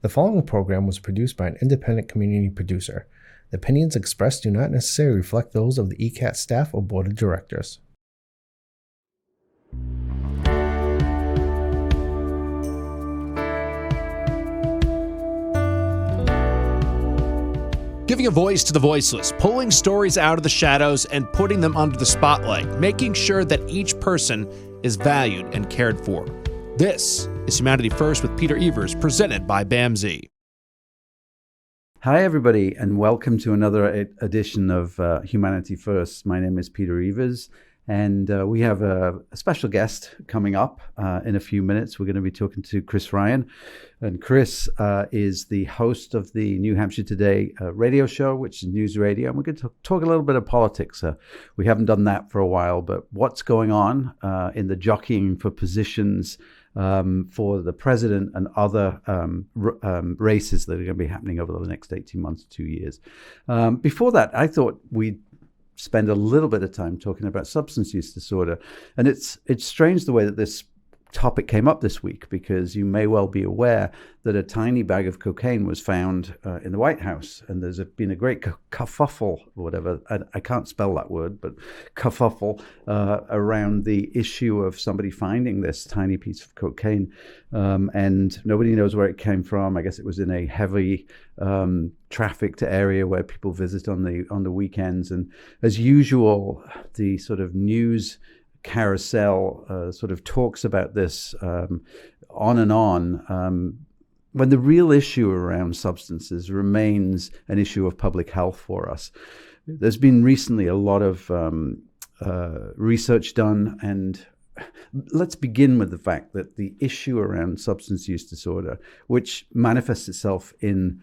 The following program was produced by an independent community producer. The opinions expressed do not necessarily reflect those of the ECAT staff or board of directors. Giving a voice to the voiceless, pulling stories out of the shadows and putting them under the spotlight, making sure that each person is valued and cared for. This is Humanity First with Peter Evers, presented by Bamsi. Hi, everybody, and welcome to another edition of Humanity First. My name is Peter Evers, and we have a special guest coming up in a few minutes. We're going to be talking to Chris Ryan, and Chris is the host of the New Hampshire Today radio show, which is news radio, and we're going to talk a little bit of politics. We haven't done that for a while, but what's going on in the jockeying for positions for the president and other races that are going to be happening over the next 18 months to 2 years. Before that, I thought we'd spend a little bit of time talking about substance use disorder. And it's strange the way that this topic came up this week, because you may well be aware that a tiny bag of cocaine was found in the White House, and there's been a great kerfuffle, or whatever, I can't spell that word, but kerfuffle around the issue of somebody finding this tiny piece of cocaine, and nobody knows where it came from. I guess it was in a heavy trafficked area where people visit on the weekends, and as usual, the sort of news carousel sort of talks about this on and on, when the real issue around substances remains an issue of public health for us. There's been recently a lot of research done, and let's begin with the fact that the issue around substance use disorder, which manifests itself in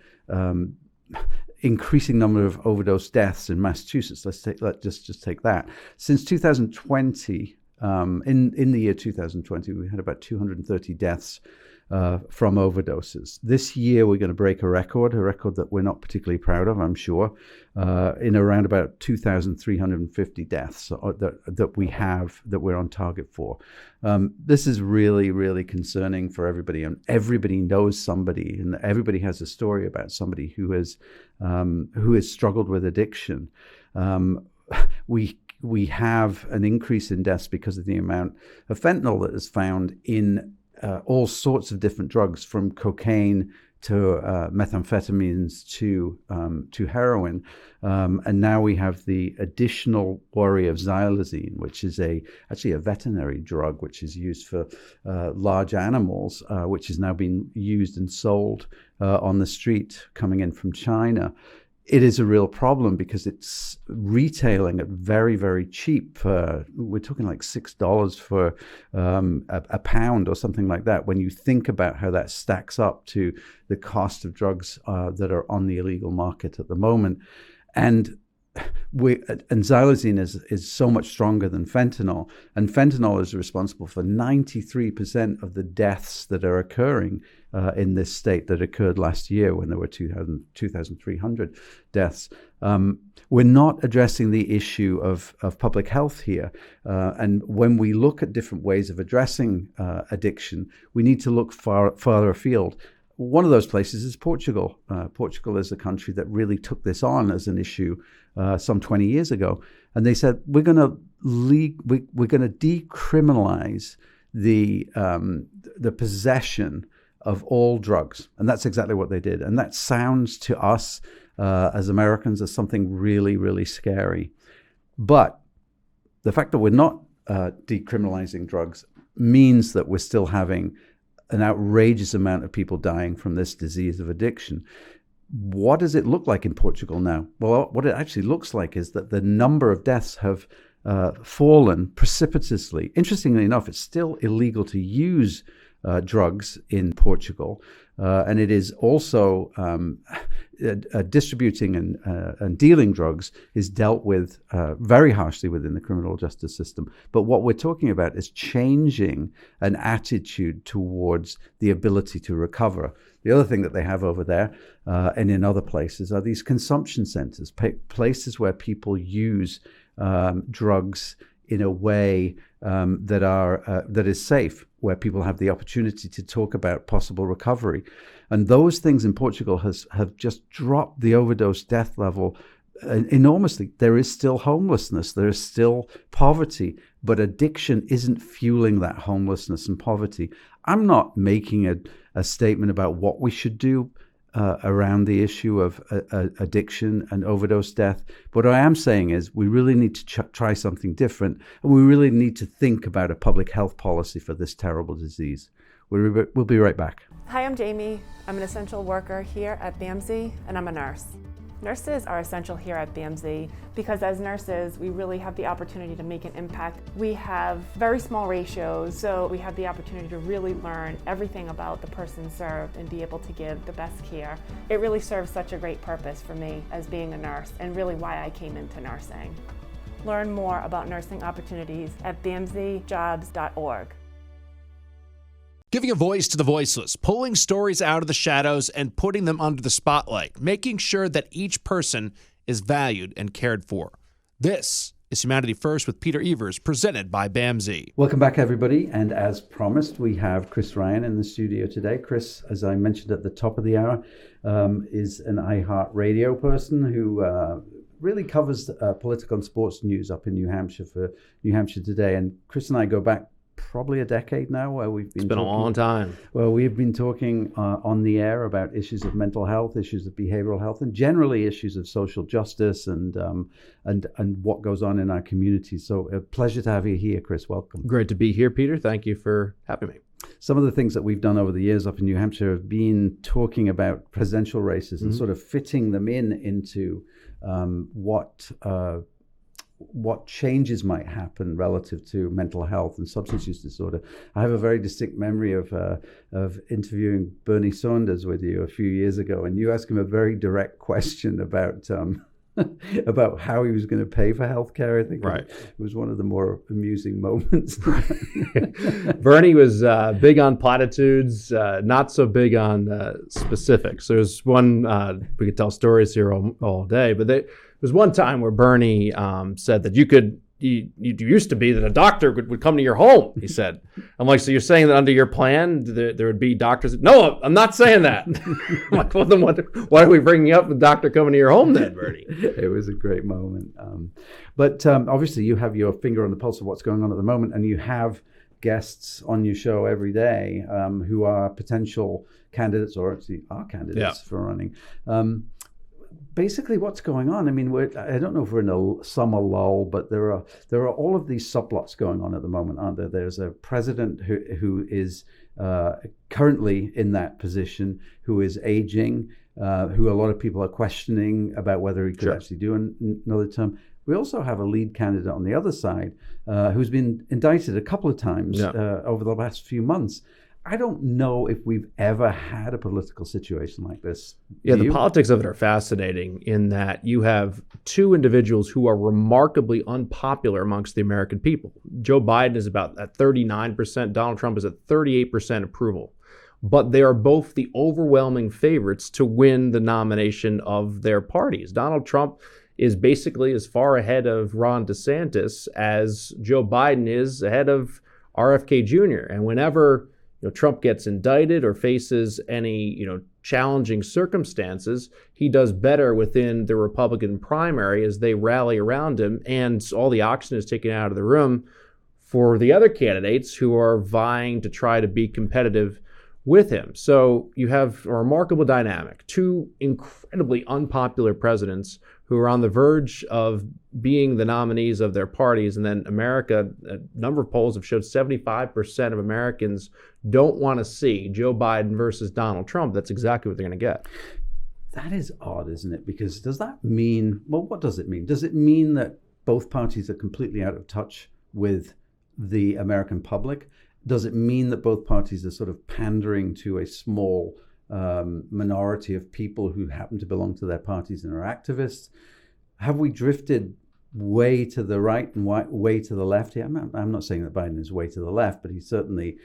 increasing number of overdose deaths in Massachusetts. Let's just take that. Since 2020, in the year 2020, we had about 230 deaths from overdoses. This year, we're going to break a record that we're not particularly proud of, I'm sure, in around about 2,350 deaths that we're on target for. This is really, really concerning for everybody, and everybody knows somebody, and everybody has a story about somebody who has struggled with addiction. We have an increase in deaths because of the amount of fentanyl that is found in all sorts of different drugs, from cocaine to methamphetamines to heroin, and now we have the additional worry of xylazine, which is actually a veterinary drug which is used for large animals, which is now being used and sold on the street coming in from China. It is a real problem because it's retailing at very, very cheap. We're talking like $6 for a pound or something like that, when you think about how that stacks up to the cost of drugs that are on the illegal market at the moment. And xylazine is so much stronger than fentanyl, and fentanyl is responsible for 93% of the deaths that are occurring in this state that occurred last year, when there were 2,300 deaths. We're not addressing the issue of public health here, and when we look at different ways of addressing addiction, we need to look farther afield. One of those places is Portugal. Portugal is a country that really took this on as an issue some 20 years ago, and they said we're going to decriminalize the possession of all drugs, and that's exactly what they did. And that sounds to us as Americans as something really, really scary. But the fact that we're not decriminalizing drugs means that we're still having an outrageous amount of people dying from this disease of addiction. What does it look like in Portugal now? Well, what it actually looks like is that the number of deaths have fallen precipitously. Interestingly enough, it's still illegal to use drugs in Portugal, and it is also distributing and dealing drugs is dealt with very harshly within the criminal justice system. But what we're talking about is changing an attitude towards the ability to recover. The other thing that they have over there and in other places are these consumption centers, places where people use drugs in a way that is safe, where people have the opportunity to talk about possible recovery. And those things in Portugal have just dropped the overdose death level enormously. There is still homelessness, there is still poverty, but addiction isn't fueling that homelessness and poverty. I'm not making a statement about what we should do around the issue of addiction and overdose death. But what I am saying is we really need to try something different, and we really need to think about a public health policy for this terrible disease. We'll be right back. Hi, I'm Jamie. I'm an essential worker here at Bamsi, and I'm a nurse. Nurses are essential here at Bamsi because as nurses, we really have the opportunity to make an impact. We have very small ratios, so we have the opportunity to really learn everything about the person served and be able to give the best care. It really serves such a great purpose for me as being a nurse, and really why I came into nursing. Learn more about nursing opportunities at bamsijobs.org. Giving a voice to the voiceless, pulling stories out of the shadows and putting them under the spotlight, making sure that each person is valued and cared for. This is Humanity First with Peter Evers, presented by Bamsi. Welcome back, everybody. And as promised, we have Chris Ryan in the studio today. Chris, as I mentioned at the top of the hour, is an iHeartRadio person who really covers political and sports news up in New Hampshire for New Hampshire Today. And Chris and I go back probably a decade now, where we've been. It's been a long time. Well, we've been talking on the air about issues of mental health, issues of behavioral health, and generally issues of social justice and what goes on in our community. So, a pleasure to have you here, Chris. Welcome. Great to be here, Peter. Thank you for having me. Some of the things that we've done over the years up in New Hampshire have been talking about presidential races and sort of fitting them into what changes might happen relative to mental health and substance use disorder. I have a very distinct memory of interviewing Bernie Sanders with you a few years ago, and you asked him a very direct question about about how he was going to pay for healthcare. I think right. It was one of the more amusing moments. Bernie was big on platitudes, not so big on specifics. There's one, we could tell stories here all day, but there was one time where Bernie said that you used to be that a doctor would come to your home, he said. I'm like, so you're saying that under your plan, there would be doctors? No, I'm not saying that. I'm like, well, then why are we bringing up the doctor coming to your home then, Bernie? It was a great moment. But obviously you have your finger on the pulse of what's going on at the moment, and you have guests on your show every day who are potential candidates, or actually are candidates for running. Basically, what's going on? I mean, I don't know if we're in a summer lull, but there are all of these subplots going on at the moment, aren't there? There's a president who is currently in that position, who is aging, who a lot of people are questioning about whether he could actually do another term. We also have a lead candidate on the other side who's been indicted a couple of times over the last few months. I don't know if we've ever had a political situation like this. Yeah, the politics of it are fascinating in that you have two individuals who are remarkably unpopular amongst the American people. Joe Biden is about at 39%. Donald Trump is at 38% approval. But they are both the overwhelming favorites to win the nomination of their parties. Donald Trump is basically as far ahead of Ron DeSantis as Joe Biden is ahead of RFK Jr. And whenever Trump gets indicted or faces any, challenging circumstances, he does better within the Republican primary as they rally around him, and all the oxygen is taken out of the room for the other candidates who are vying to try to be competitive with him. So you have a remarkable dynamic. Two incredibly unpopular presidents who are on the verge of being the nominees of their parties. And then America, a number of polls have showed 75% of Americans don't want to see Joe Biden versus Donald Trump. That's exactly what they're going to get. That is odd, isn't it? Because does that mean, what does it mean? Does it mean that both parties are completely out of touch with the American public? Does it mean that both parties are sort of pandering to a small minority of people who happen to belong to their parties and are activists? Have we drifted way to the right and way to the left here? I'm not saying that Biden is way to the left, but he certainly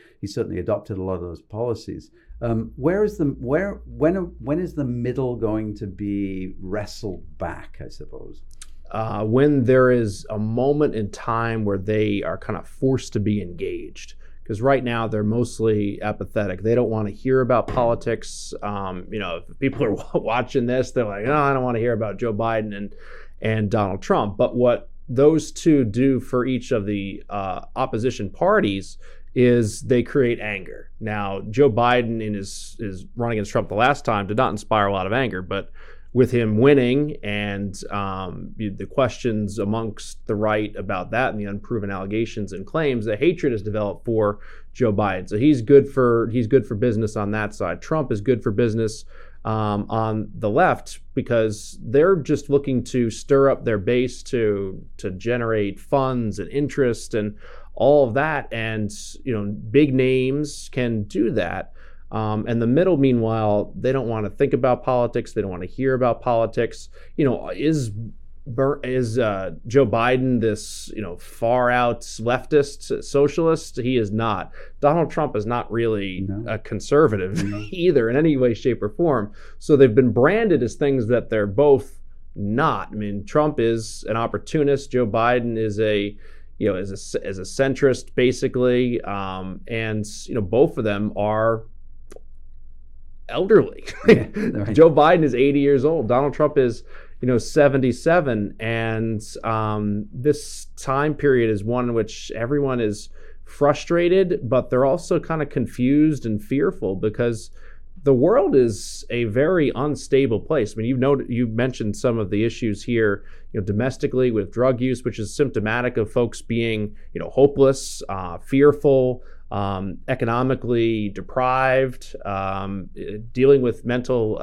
adopted a lot of those policies. When is the middle going to be wrestled back, I suppose? when there is a moment in time where they are kind of forced to be engaged. Because right now they're mostly apathetic. They don't want to hear about politics. If people are watching this, they're like, "Oh, I don't want to hear about Joe Biden and Donald Trump." But what those two do for each of the opposition parties is they create anger. Now, Joe Biden in his run against Trump the last time did not inspire a lot of anger, but with him winning and the questions amongst the right about that and the unproven allegations and claims, the hatred has developed for Joe Biden. So he's good for business on that side. Trump is good for business on the left because they're just looking to stir up their base to generate funds and interest and all of that. And big names can do that. And the middle, meanwhile, they don't want to think about politics. They don't want to hear about politics. Is Joe Biden this far out leftist socialist? He is not. Donald Trump is not really a conservative either in any way, shape, or form. So they've been branded as things that they're both not. I mean, Trump is an opportunist. Joe Biden is a centrist basically, and both of them are elderly. Yeah, right. Joe Biden is 80 years old. Donald Trump is 77, and this time period is one in which everyone is frustrated, but they're also kind of confused and fearful because the world is a very unstable place. I mean, you've mentioned some of the issues here, domestically with drug use, which is symptomatic of folks being, hopeless, fearful, economically deprived, dealing with mental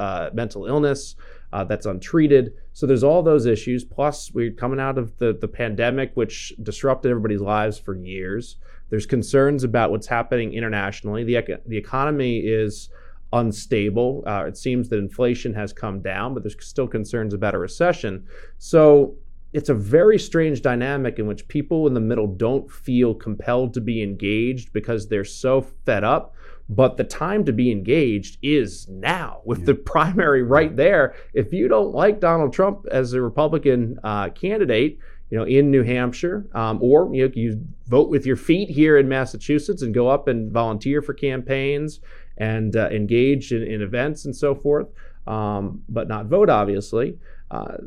illness that's untreated. So there's all those issues. Plus, we're coming out of the pandemic, which disrupted everybody's lives for years. There's concerns about what's happening internationally. The economy is unstable. It seems that inflation has come down, but there's still concerns about a recession. So it's a very strange dynamic in which people in the middle don't feel compelled to be engaged because they're so fed up. But the time to be engaged is now with the primary right there. If you don't like Donald Trump as a Republican candidate, in New Hampshire, or you vote with your feet here in Massachusetts and go up and volunteer for campaigns and engage in events and so forth, but not vote, obviously.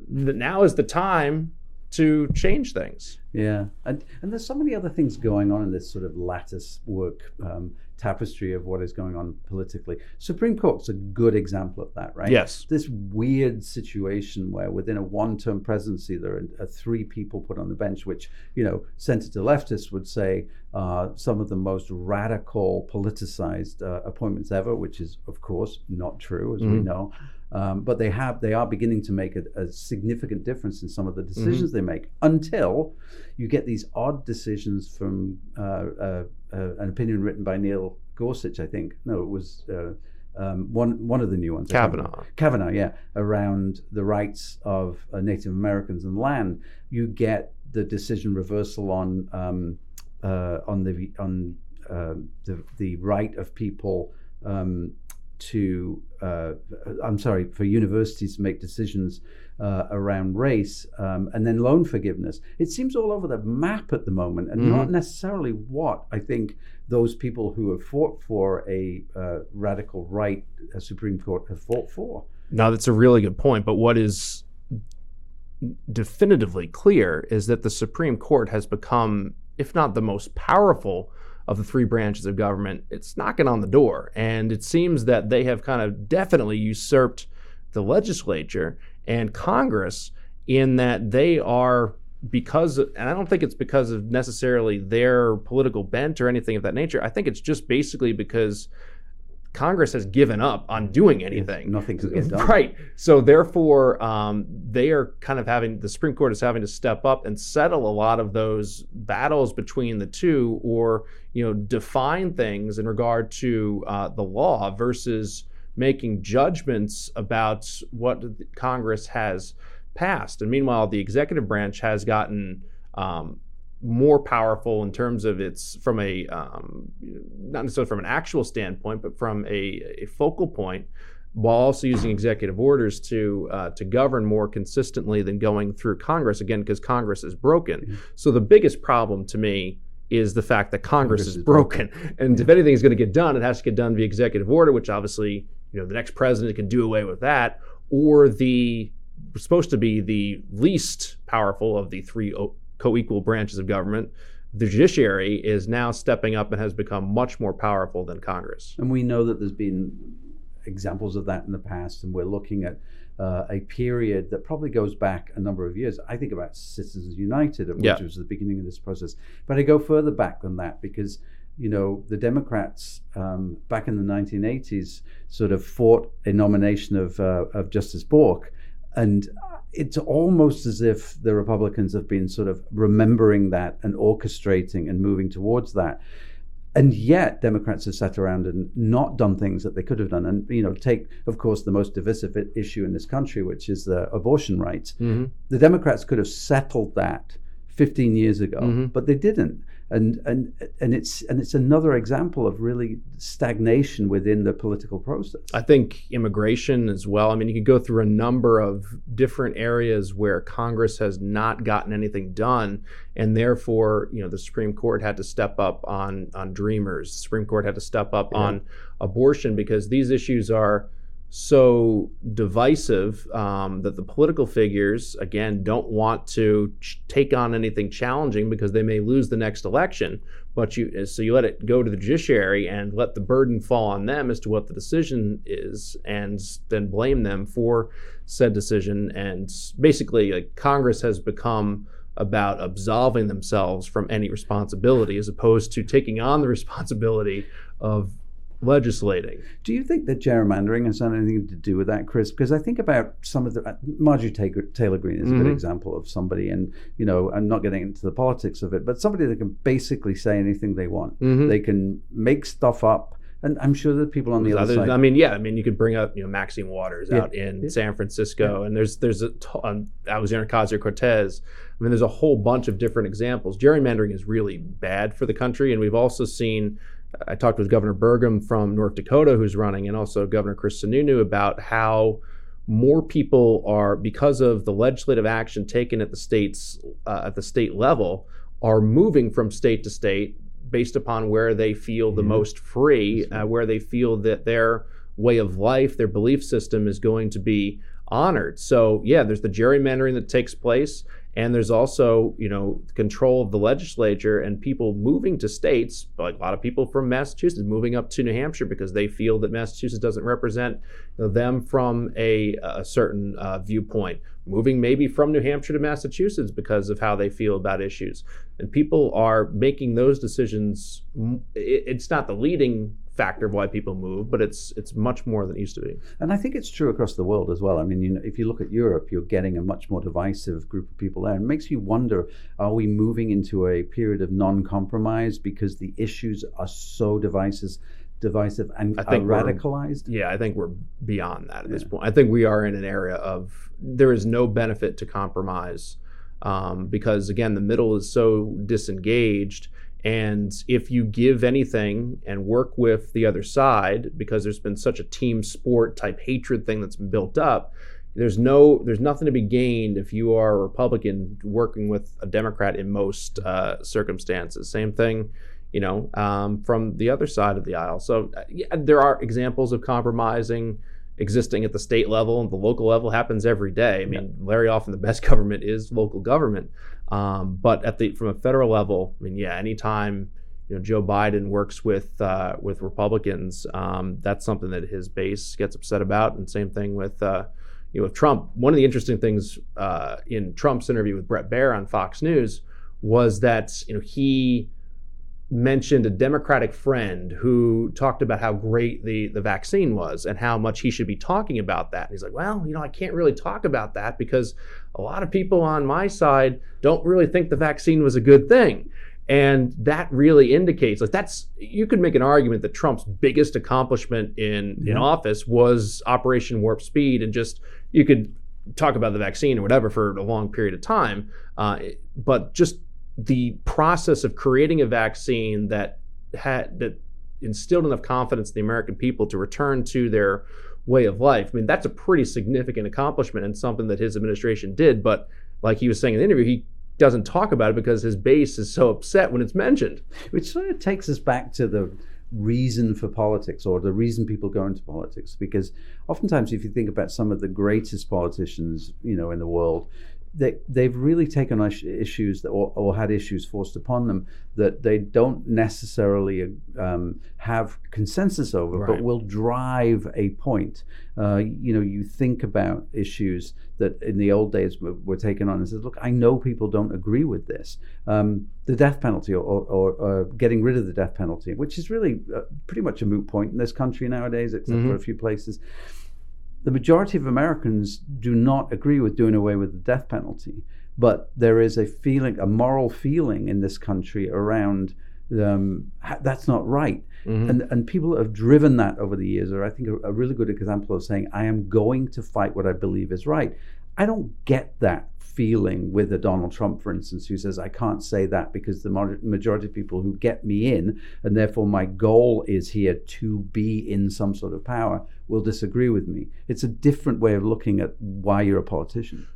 Now is the time to change things. Yeah, and there's so many other things going on in this sort of lattice work tapestry of what is going on politically. Supreme Court's a good example of that, right? Yes. This weird situation where within a one-term presidency there are 3 people put on the bench, which, center-to leftists would say some of the most radical politicized appointments ever, which is, of course, not true, as we know. But they are beginning to make a significant difference in some of the decisions they make, until you get these odd decisions from an opinion written by Neil Gorsuch, I think. No, it was one of the new ones. Kavanaugh, yeah, around the rights of Native Americans and land. You get the decision reversal on the right of people for universities to make decisions around race, and then loan forgiveness. It seems all over the map at the moment, and not necessarily what I think those people who have fought for a radical right Supreme Court have fought for. Now, that's a really good point, but what is definitively clear is that the Supreme Court has become, if not the most powerful of the 3 branches of government, it's knocking on the door. And it seems that they have kind of definitely usurped the legislature and Congress in that they are, and I don't think it's because of necessarily their political bent or anything of that nature. I think it's just basically because Congress has given up on doing anything. Nothing to get done. Right. So therefore, they are kind of the Supreme Court is having to step up and settle a lot of those battles between the two, or, define things in regard to the law versus making judgments about what Congress has passed. And meanwhile, the executive branch has gotten more powerful in terms of its, from not necessarily from an actual standpoint, but from a focal point. while also using executive orders to govern more consistently than going through Congress, again, because Congress is broken. Mm-hmm. So the biggest problem to me is the fact that Congress is broken. And if anything is going to get done, it has to get done via executive order, which obviously, the next president can do away with that, or supposed to be the least powerful of the three co-equal branches of government. The judiciary is now stepping up and has become much more powerful than Congress. And we know that there's been examples of that in the past, and we're looking at a period that probably goes back a number of years. I think about Citizens United, which was the beginning of this process. But I go further back than that because, the Democrats back in the 1980s sort of fought a nomination of Justice Bork. And it's almost as if the Republicans have been sort of remembering that and orchestrating and moving towards that. And yet Democrats have sat around and not done things that they could have done. And, take, of course, the most divisive issue in this country, which is the abortion rights. Mm-hmm. The Democrats could have settled that 15 years ago, mm-hmm. but they didn't. And it's another example of really stagnation within the political process. I think immigration as well. I mean, you could go through a number of different areas where Congress has not gotten anything done, and therefore, the Supreme Court had to step up on Dreamers. The Supreme Court had to step up on abortion because these issues are so divisive that the political figures, again, don't want to take on anything challenging because they may lose the next election. But you let it go to the judiciary and let the burden fall on them as to what the decision is, and then blame them for said decision. And basically, Congress has become about absolving themselves from any responsibility as opposed to taking on the responsibility of legislating. Do you think that gerrymandering has done anything to do with that, Chris? Because I think about some of the Marjorie Taylor Greene is a good example of somebody, and I'm not getting into the politics of it, but somebody that can basically say anything they want. Mm-hmm. They can make stuff up, and I'm sure that people on the other side. I mean, you could bring up Maxine Waters out in San Francisco, and there's Alexandria Ocasio-Cortez. I mean, there's a whole bunch of different examples. Gerrymandering is really bad for the country, and we've also seen. I talked with Governor Burgum from North Dakota, who's running, and also Governor Chris Sununu about how more people are, because of the legislative action taken at the state level, are moving from state to state based upon where they feel the most free, where they feel that their way of life, their belief system is going to be honored. So there's the gerrymandering that takes place. And there's also, control of the legislature and people moving to states, like a lot of people from Massachusetts moving up to New Hampshire because they feel that Massachusetts doesn't represent them from a certain viewpoint. Moving maybe from New Hampshire to Massachusetts because of how they feel about issues. And people are making those decisions. It's not the leading factor of why people move, but it's much more than it used to be. And I think it's true across the world as well. I mean, if you look at Europe, you're getting a much more divisive group of people there. It makes you wonder, are we moving into a period of non-compromise because the issues are so divisive and radicalized? I think we're beyond that at this point. I think we are in an area of there is no benefit to compromise because, again, the middle is so disengaged. And if you give anything and work with the other side, because there's been such a team sport type hatred thing that's been built up, there's nothing to be gained if you are a Republican working with a Democrat in most circumstances. Same thing, from the other side of the aisle. So there are examples of compromising existing at the state level, and the local level happens every day. I mean, very often the best government is local government. But from a federal level, I mean, anytime Joe Biden works with Republicans, that's something that his base gets upset about. And same thing with Trump. One of the interesting things in Trump's interview with Bret Baier on Fox News was that he mentioned a Democratic friend who talked about how great the vaccine was and how much he should be talking about that. And he's like, well, I can't really talk about that because a lot of people on my side don't really think the vaccine was a good thing. And that really indicates, you could make an argument that Trump's biggest accomplishment in office was Operation Warp Speed, and you could talk about the vaccine or whatever for a long period of time, but just the process of creating a vaccine that instilled enough confidence in the American people to return to their way of life. I mean, that's a pretty significant accomplishment and something that his administration did. But like he was saying in the interview, he doesn't talk about it because his base is so upset when it's mentioned. Which sort of takes us back to the reason for politics, or the reason people go into politics. Because oftentimes, if you think about some of the greatest politicians, in the world, they've really taken on issues or had issues forced upon them that they don't necessarily have consensus over, right, but will drive a point. You think about issues that in the old days were taken on and says, look, I know people don't agree with this. The death penalty or getting rid of the death penalty, which is really pretty much a moot point in this country nowadays, except for a few places. The majority of Americans do not agree with doing away with the death penalty, but there is a moral feeling in this country around that's not right. And people have driven that over the years are, I think, a really good example of saying, I am going to fight what I believe is right. I don't get that feeling with a Donald Trump, for instance, who says, I can't say that because the majority of people who get me in, and therefore my goal is here to be in some sort of power, will disagree with me. It's a different way of looking at why you're a politician.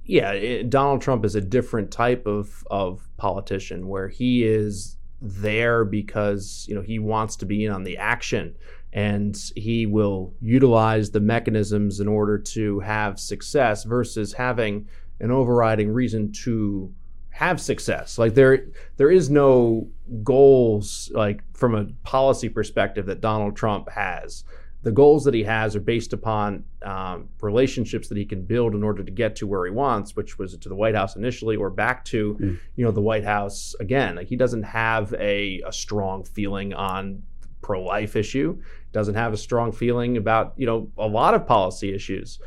Yeah, Donald Trump is a different type of politician, where he is there because he wants to be in on the action, and he will utilize the mechanisms in order to have success versus having an overriding reason to have success. Like there is no goals, like from a policy perspective, that Donald Trump has. The goals that he has are based upon relationships that he can build in order to get to where he wants, which was to the White House initially, or back to the White House again. Like he doesn't have a strong feeling on pro-life issue, doesn't have a strong feeling about a lot of policy issues.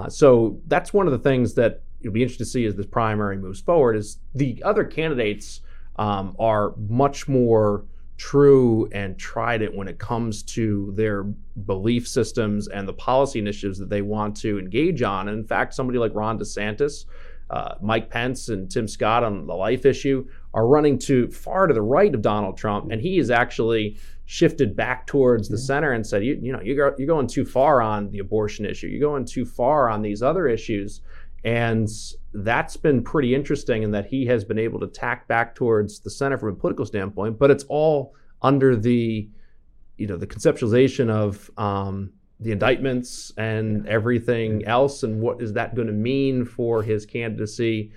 So that's one of the things that it'll be interesting to see as this primary moves forward. Is the other candidates are much more true and trident when it comes to their belief systems and the policy initiatives that they want to engage on. And in fact, somebody like Ron DeSantis, Mike Pence, and Tim Scott on the life issue are running far to the right of Donald Trump, and he has actually shifted back towards the center and said, you're going too far on the abortion issue. You're going too far on these other issues. And that's been pretty interesting in that he has been able to tack back towards the center from a political standpoint, but it's all under the conceptualization of the indictments and everything else, and what is that going to mean for his candidacy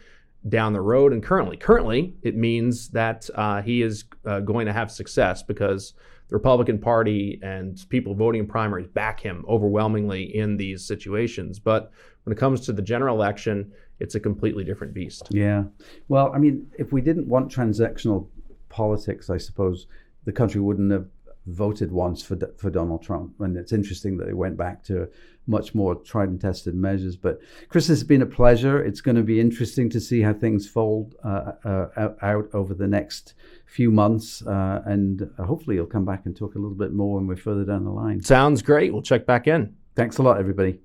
down the road. And currently it means that he is going to have success because the Republican Party and people voting in primaries back him overwhelmingly in these situations. But when it comes to the general election, it's a completely different beast. Yeah. Well, I mean, if we didn't want transactional politics, I suppose the country wouldn't have voted once for Donald Trump. And it's interesting that it went back to much more tried and tested measures. But Chris, it's been a pleasure. It's going to be interesting to see how things fold out over the next few months. And hopefully you'll come back and talk a little bit more when we're further down the line. Sounds great. We'll check back in. Thanks a lot, everybody.